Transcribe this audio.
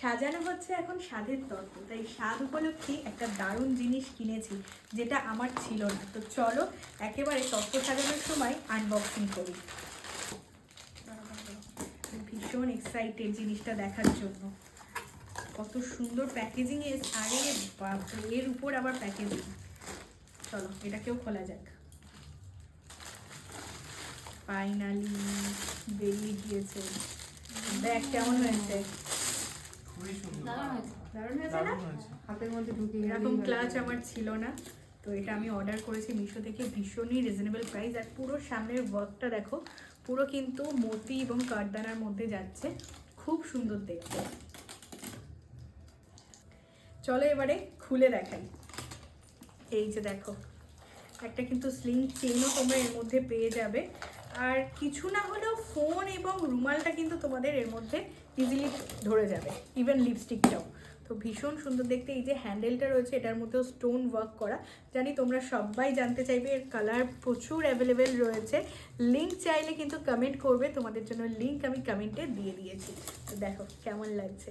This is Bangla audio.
সাজানো হচ্ছে এখন স্বাদের তর্ক, তাই স্বাদ উপলক্ষে একটা দারুণ জিনিস কিনেছি যেটা আমার ছিল না। তো চলো একেবারে তর্ক সাজানোর সময় আনবক্সিং করি। ভীষণ এক্সাইটেড জিনিসটা দেখার জন্য। কত সুন্দর প্যাকেজিং আরে বাপরে, এর উপর আবার প্যাকেজিং। চলো এটাকেও খোলা যাক। ফাইনালি বেরিয়ে গিয়েছে। দেখ কেমন হয়েছে। দারুণ হয়েছে না? হাতের মধ্যে ঢুকে এরকম ক্লাচ আমার ছিল না, তো এটা আমি অর্ডার করেছি মিশো থেকে। ভীষণই রিজনেবল প্রাইস। আর পুরো সামনের ওয়ার্কটা দেখো, পুরো কিন্তু মতি এবং কাঠদানার মধ্যে যাচ্ছে, খুব সুন্দর দেখতে। চলো এবারে খুলে দেখাই। এই যে দেখো, একটা কিন্তু স্লিং চেনও তোমরা এর মধ্যে পেয়ে যাবে। আর কিছু না হলেও ফোন এবং রুমালটা কিন্তু তোমাদের এর মধ্যে ইজিলি ধরে যাবে, ইভেন লিপস্টিকটাও। তো ভীষণ সুন্দর দেখতে। এই যে হ্যান্ডেলটা রয়েছে এটার মধ্যেও স্টোন ওয়ার্ক করা। জানি তোমরা সবাই জানতে চাইবে, এর কালার প্রচুর অ্যাভেলেবেল রয়েছে। লিঙ্ক চাইলে কিন্তু কমেন্ট করবে, তোমাদের জন্য লিঙ্ক আমি কমেন্টে দিয়ে দিয়েছি। তো দেখো কেমন লাগছে।